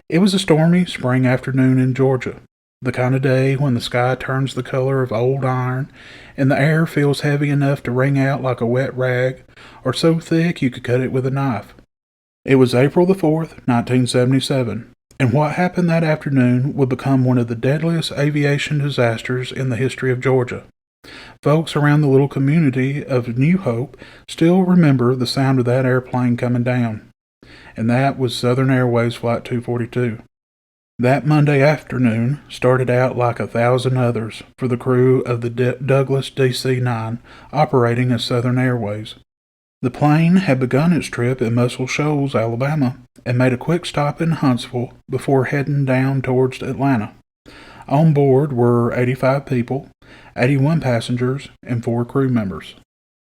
It was a stormy spring afternoon in Georgia, the kind of day when the sky turns the color of old iron and the air feels heavy enough to wring out like a wet rag, or so thick you could cut it with a knife. It was April the 4th, 1977, and what happened that afternoon would become one of the deadliest aviation disasters in the history of Georgia. Folks around the little community of New Hope still remember the sound of that airplane coming down, and that was Southern Airways Flight 242. That Monday afternoon started out like 1,000 others for the crew of the Douglas DC-9 operating as Southern Airways. The plane had begun its trip in Muscle Shoals, Alabama, and made a quick stop in Huntsville before heading down towards Atlanta. On board were 85 people, 81 passengers, and 4 crew members.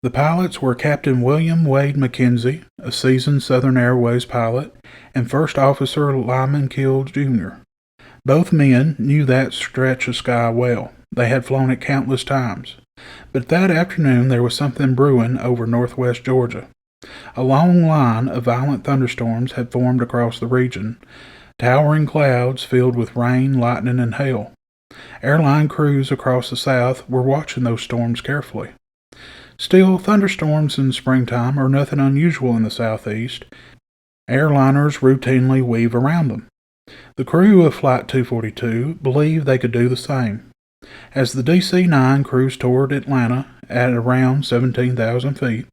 The pilots were Captain William Wade McKenzie, a seasoned Southern Airways pilot, and First Officer Lyman Kill Jr. Both men knew that stretch of sky well. They had flown it countless times. But that afternoon there was something brewing over northwest Georgia. A long line of violent thunderstorms had formed across the region, towering clouds filled with rain, lightning, and hail. Airline crews across the South were watching those storms carefully. Still, thunderstorms in springtime are nothing unusual in the Southeast. Airliners routinely weave around them. The crew of Flight 242 believed they could do the same. As the DC-9 cruised toward Atlanta at around 17,000 feet,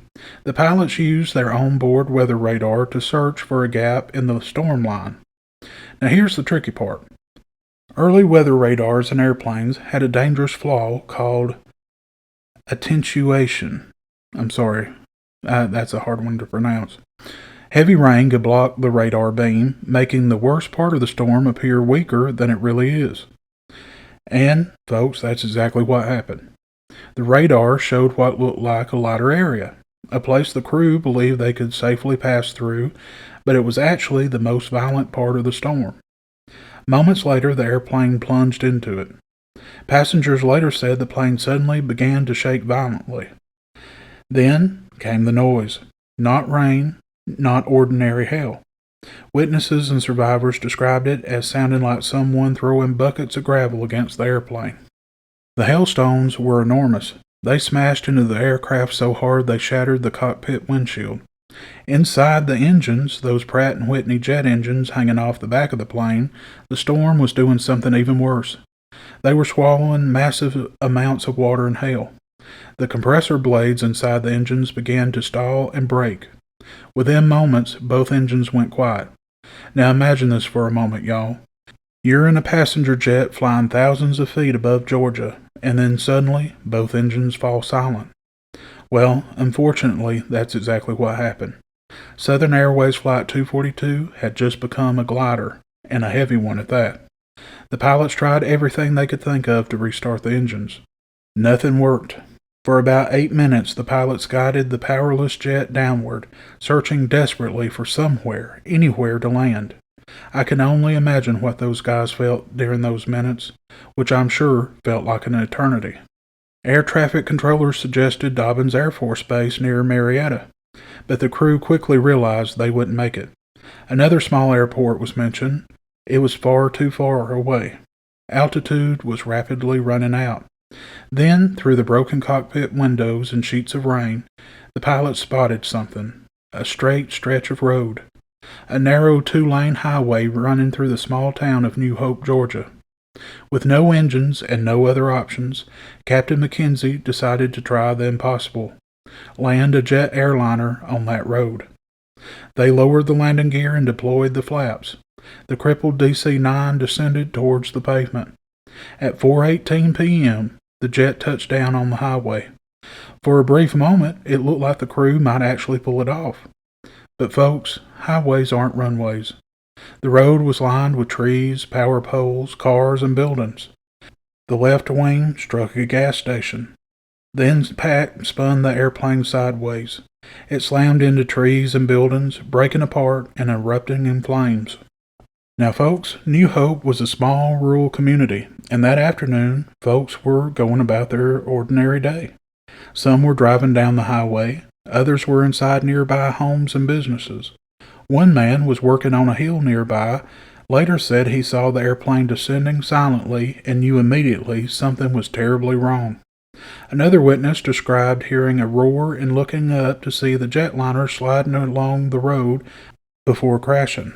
the pilots used their onboard weather radar to search for a gap in the storm line. Now here's the tricky part. Early weather radars in airplanes had a dangerous flaw called attenuation. I'm sorry, that's a hard one to pronounce. Heavy rain could block the radar beam, making the worst part of the storm appear weaker than it really is. And, folks, that's exactly what happened. The radar showed what looked like a lighter area, a place the crew believed they could safely pass through, but it was actually the most violent part of the storm. Moments later, the airplane plunged into it. Passengers later said the plane suddenly began to shake violently. Then came the noise. Not rain, not ordinary hail. Witnesses and survivors described it as sounding like someone throwing buckets of gravel against the airplane. The hailstones were enormous. They smashed into the aircraft so hard they shattered the cockpit windshield. Inside the engines, those Pratt & Whitney jet engines hanging off the back of the plane, the storm was doing something even worse. They were swallowing massive amounts of water and hail. The compressor blades inside the engines began to stall and break. Within moments, both engines went quiet. Now imagine this for a moment, y'all. You're in a passenger jet flying thousands of feet above Georgia, and then suddenly, both engines fall silent. Well, unfortunately, that's exactly what happened. Southern Airways Flight 242 had just become a glider, and a heavy one at that. The pilots tried everything they could think of to restart the engines. Nothing worked. For about 8 minutes, the pilots guided the powerless jet downward, searching desperately for somewhere, anywhere to land. I can only imagine what those guys felt during those minutes, which I'm sure felt like an eternity. Air traffic controllers suggested Dobbins Air Force Base near Marietta, but the crew quickly realized they wouldn't make it. Another small airport was mentioned. It was far too far away. Altitude was rapidly running out. Then, through the broken cockpit windows and sheets of rain, the pilots spotted something. A straight stretch of road. A narrow 2-lane highway running through the small town of New Hope, Georgia. With no engines and no other options, Captain McKenzie decided to try the impossible. Land a jet airliner on that road. They lowered the landing gear and deployed the flaps. The crippled DC-9 descended towards the pavement. At 4:18 p.m., the jet touched down on the highway. For a brief moment, it looked like the crew might actually pull it off. But folks, highways aren't runways. The road was lined with trees, power poles, cars, and buildings. The left wing struck a gas station. The impact spun the airplane sideways. It slammed into trees and buildings, breaking apart and erupting in flames. Now, folks, New Hope was a small rural community, and that afternoon, folks were going about their ordinary day. Some were driving down the highway. Others were inside nearby homes and businesses. One man was working on a hill nearby, later said he saw the airplane descending silently and knew immediately something was terribly wrong. Another witness described hearing a roar and looking up to see the jetliner sliding along the road before crashing.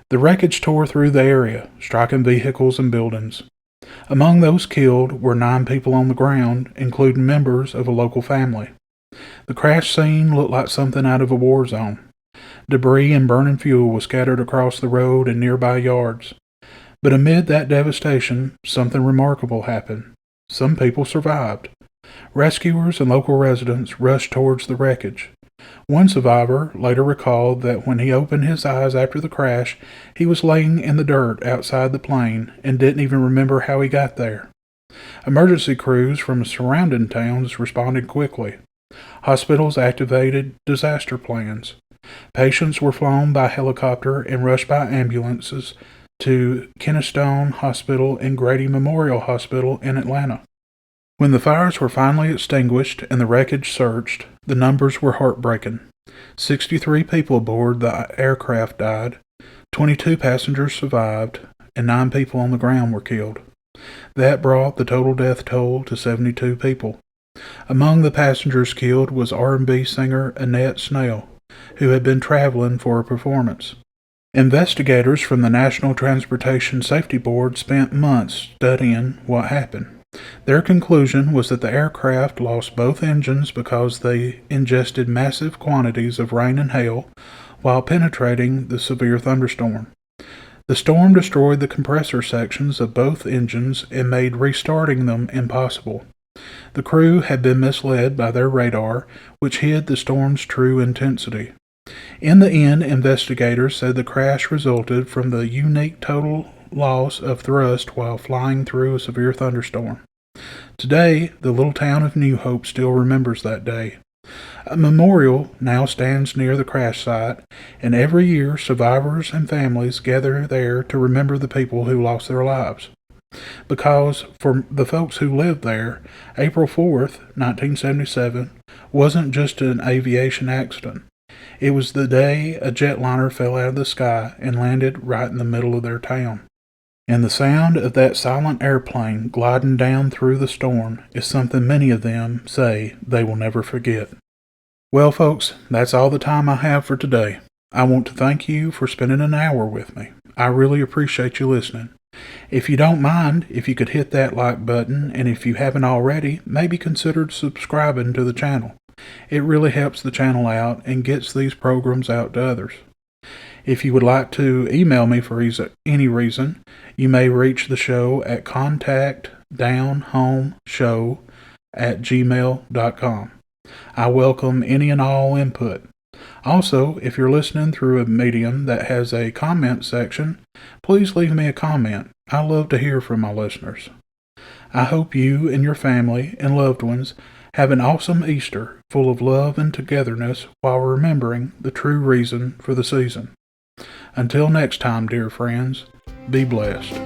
The wreckage tore through the area, striking vehicles and buildings. Among those killed were 9 people on the ground, including members of a local family. The crash scene looked like something out of a war zone. Debris and burning fuel was scattered across the road and nearby yards. But amid that devastation, something remarkable happened. Some people survived. Rescuers and local residents rushed towards the wreckage. One survivor later recalled that when he opened his eyes after the crash, he was laying in the dirt outside the plane and didn't even remember how he got there. Emergency crews from surrounding towns responded quickly. Hospitals activated disaster plans. Patients were flown by helicopter and rushed by ambulances to Kennestone Hospital and Grady Memorial Hospital in Atlanta. When the fires were finally extinguished and the wreckage searched, the numbers were heartbreaking. 63 people aboard the aircraft died, 22 passengers survived, and 9 people on the ground were killed. That brought the total death toll to 72 people. Among the passengers killed was R&B singer Annette Snell, who had been traveling for a performance. Investigators from the National Transportation Safety Board spent months studying what happened. Their conclusion was that the aircraft lost both engines because they ingested massive quantities of rain and hail while penetrating the severe thunderstorm. The storm destroyed the compressor sections of both engines and made restarting them impossible. The crew had been misled by their radar, which hid the storm's true intensity. In the end, investigators said the crash resulted from the unique total loss of thrust while flying through a severe thunderstorm. Today, the little town of New Hope still remembers that day. A memorial now stands near the crash site, and every year survivors and families gather there to remember the people who lost their lives. Because for the folks who lived there, April 4th, 1977, wasn't just an aviation accident. It was the day a jetliner fell out of the sky and landed right in the middle of their town. And the sound of that silent airplane gliding down through the storm is something many of them say they will never forget. Well, folks, that's all the time I have for today. I want to thank you for spending an hour with me. I really appreciate you listening. If you don't mind, if you could hit that like button, and if you haven't already, maybe consider subscribing to the channel. It really helps the channel out and gets these programs out to others. If you would like to email me for any reason, you may reach the show at contactdownhomeshow@gmail.com. I welcome any and all input. Also, if you're listening through a medium that has a comment section, please leave me a comment. I love to hear from my listeners. I hope you and your family and loved ones have an awesome Easter full of love and togetherness while remembering the true reason for the season. Until next time, dear friends, be blessed.